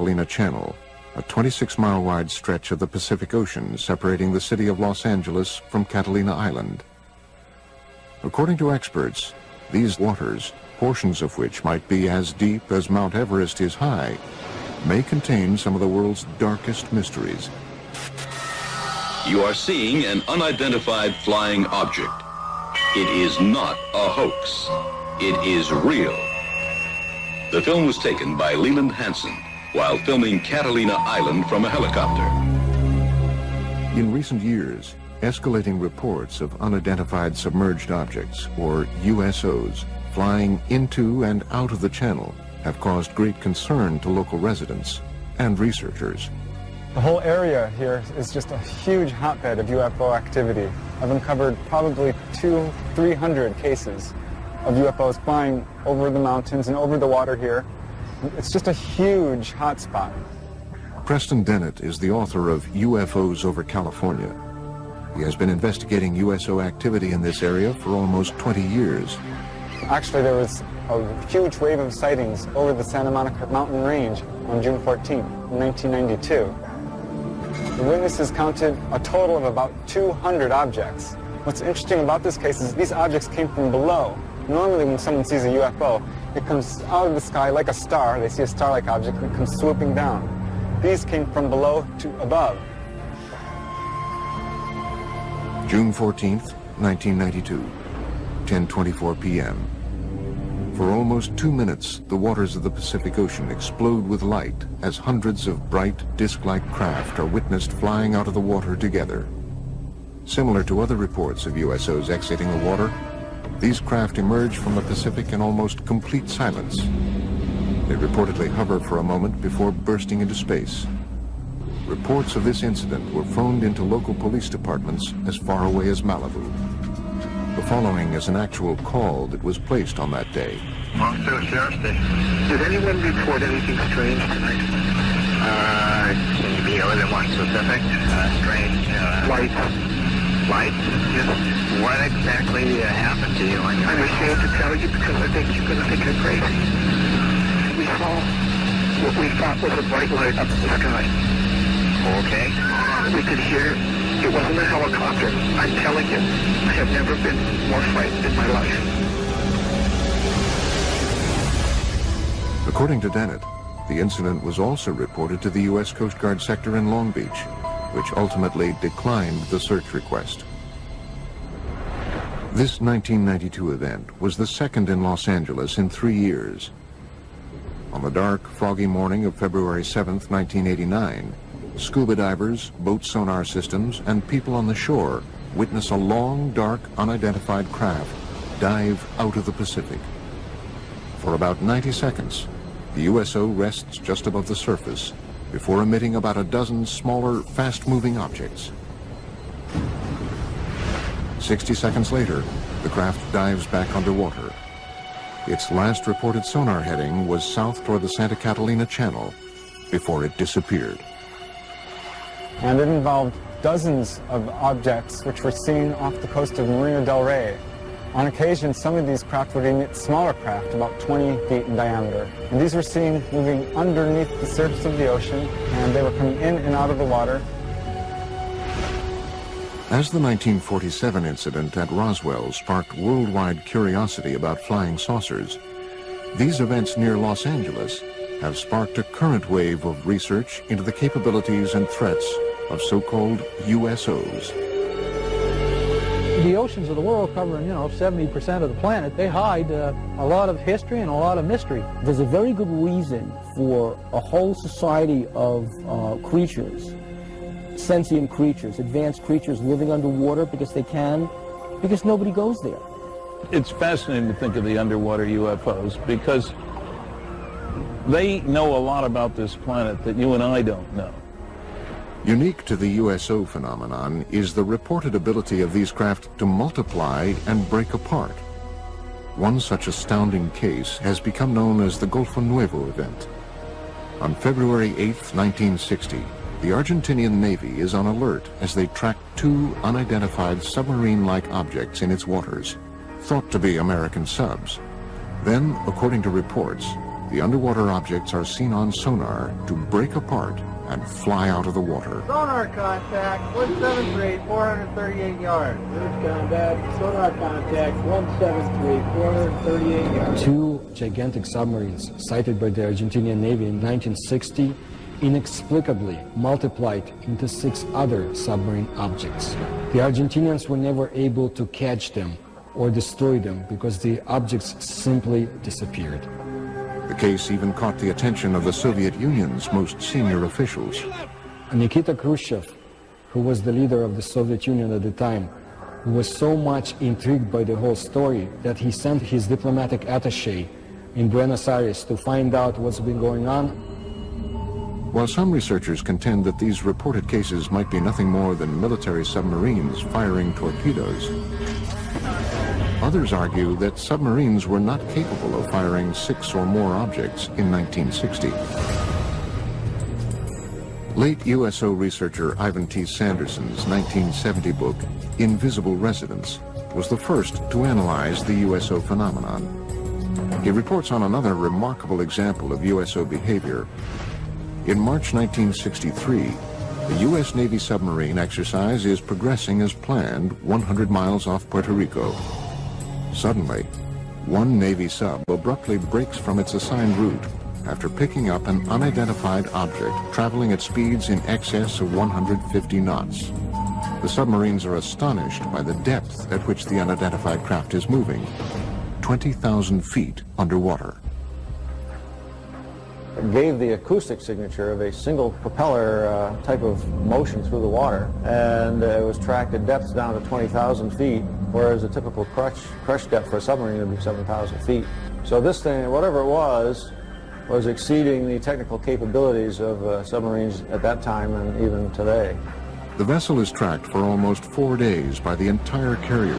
Catalina Channel, a 26-mile-wide stretch of the Pacific Ocean separating the city of Los Angeles from Catalina Island. According to experts, these waters, portions of which might be as deep as Mount Everest is high, may contain some of the world's darkest mysteries. You are seeing an unidentified flying object. It is not a hoax. It is real. The film was taken by Leland Hansen while filming Catalina Island from a helicopter. In recent years, escalating reports of unidentified submerged objects, or USOs, flying into and out of the channel have caused great concern to local residents and researchers. The whole area here is just a huge hotbed of UFO activity. I've uncovered probably 200-300 cases of UFOs flying over the mountains and over the water here. It's just a huge hotspot. Preston Dennett is the author of UFOs over California. He has been investigating USO activity in this area for almost 20 years. Actually, there was a huge wave of sightings over the Santa Monica mountain range on June 14, 1992. The witnesses counted a total of about 200 objects. What's interesting about this case is these objects came from below. Normally when someone sees a UFO, it comes out of the sky like a star. They see a star-like object and it comes swooping down. These came from below to above. June 14th, 1992, 10:24 p.m. For almost 2 minutes, the waters of the Pacific Ocean explode with light as hundreds of bright, disc-like craft are witnessed flying out of the water together. Similar to other reports of USOs exiting the water, these craft emerge from the Pacific in almost complete silence. They reportedly hover for a moment before bursting into space. Reports of this incident were phoned into local police departments as far away as Malibu. The following is an actual call that was placed on that day. Officer, Sheriff's Station. Did anyone report anything strange tonight? Can you be a little more specific? Strange. Lights. Lights? Yes. What exactly happened to you? I'm ashamed to tell you because I think you're going to think I'm crazy. We saw what we thought was a bright light up in the sky. Okay. We could hear. It wasn't a helicopter. I'm telling you, I have never been more frightened in my life. According to Dennett, the incident was also reported to the U.S. Coast Guard sector in Long Beach, which ultimately declined the search request. This 1992 event was the second in Los Angeles in 3 years. On the dark, foggy morning of February 7th, 1989, scuba divers, boat sonar systems, and people on the shore witness a long, dark, unidentified craft dive out of the Pacific. For about 90 seconds, the USO rests just above the surface before emitting about a dozen smaller, fast-moving objects. 60 seconds later, the craft dives back underwater. Its last reported sonar heading was south toward the Santa Catalina Channel before it disappeared. And it involved dozens of objects which were seen off the coast of Marina del Rey. On occasion, some of these craft would emit smaller craft, about 20 feet in diameter. And these were seen moving underneath the surface of the ocean, and they were coming in and out of the water. As the 1947 incident at Roswell sparked worldwide curiosity about flying saucers, these events near Los Angeles have sparked a current wave of research into the capabilities and threats of so-called USOs. The oceans of the world covering, 70% of the planet, they hide a lot of history and a lot of mystery. There's a very good reason for a whole society of creatures, sentient creatures, advanced creatures living underwater because they can, because nobody goes there. It's fascinating to think of the underwater UFOs because they know a lot about this planet that you and I don't know. Unique to the USO phenomenon is the reported ability of these craft to multiply and break apart. One such astounding case has become known as the Golfo Nuevo event. On February 8, 1960, the Argentinian Navy is on alert as they track two unidentified submarine-like objects in its waters, thought to be American subs. Then, according to reports, the underwater objects are seen on sonar to break apart and fly out of the water. Sonar contact, 173, 438 yards. There's combat. Sonar contact, 173, 438 yards. Two gigantic submarines sighted by the Argentinian Navy in 1960 inexplicably multiplied into 6 other submarine objects. The Argentinians were never able to catch them or destroy them because the objects simply disappeared. The case even caught the attention of the Soviet Union's most senior officials. Nikita Khrushchev, who was the leader of the Soviet Union at the time, was so much intrigued by the whole story that he sent his diplomatic attaché in Buenos Aires to find out what's been going on. While some researchers contend that these reported cases might be nothing more than military submarines firing torpedoes, others argue that submarines were not capable of firing 6 or more objects in 1960. Late USO researcher Ivan T. Sanderson's 1970 book, Invisible Residents, was the first to analyze the USO phenomenon. He reports on another remarkable example of USO behavior. In March 1963, the U.S. Navy submarine exercise is progressing as planned 100 miles off Puerto Rico. Suddenly, one Navy sub abruptly breaks from its assigned route after picking up an unidentified object traveling at speeds in excess of 150 knots. The submarines are astonished by the depth at which the unidentified craft is moving, 20,000 feet underwater. It gave the acoustic signature of a single propeller type of motion through the water, and it was tracked at depths down to 20,000 feet, whereas a typical crush depth for a submarine would be 7,000 feet. So this thing, whatever it was exceeding the technical capabilities of submarines at that time and even today. The vessel is tracked for almost 4 days by the entire carrier.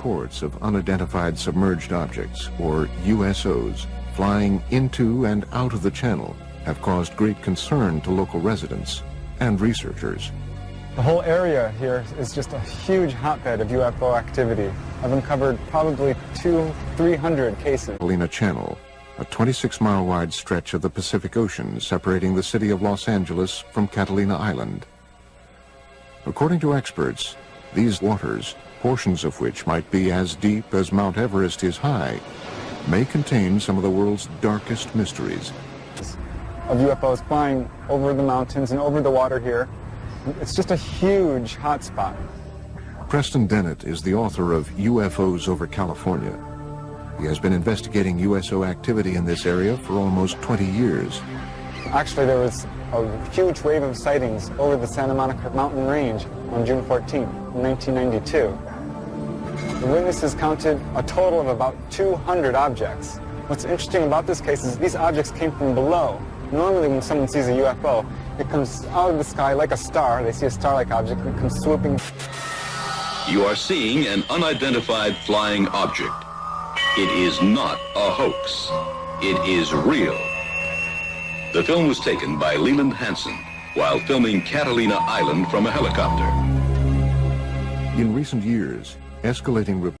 reports of unidentified submerged objects, or USOs, flying into and out of the channel have caused great concern to local residents and researchers. The whole area here is just a huge hotbed of UFO activity. I've uncovered probably 200-300 cases. Catalina Channel, a 26-mile wide stretch of the Pacific Ocean separating the city of Los Angeles from Catalina Island. According to experts, these waters, portions of which might be as deep as Mount Everest is high, may contain some of the world's darkest mysteries. Of UFOs flying over the mountains and over the water here. It's just a huge hotspot. Preston Dennett is the author of UFOs over California. He has been investigating USO activity in this area for almost 20 years. Actually, there was a huge wave of sightings over the Santa Monica mountain range on June 14, 1992. The witnesses counted a total of about 200 objects. What's interesting about this case is these objects came from below. Normally when someone sees a UFO, it comes out of the sky like a star. They see a star-like object and it comes swooping. You are seeing an unidentified flying object. It is not a hoax. It is real. The film was taken by Leland Hansen while filming Catalina Island from a helicopter. In recent years, escalating reports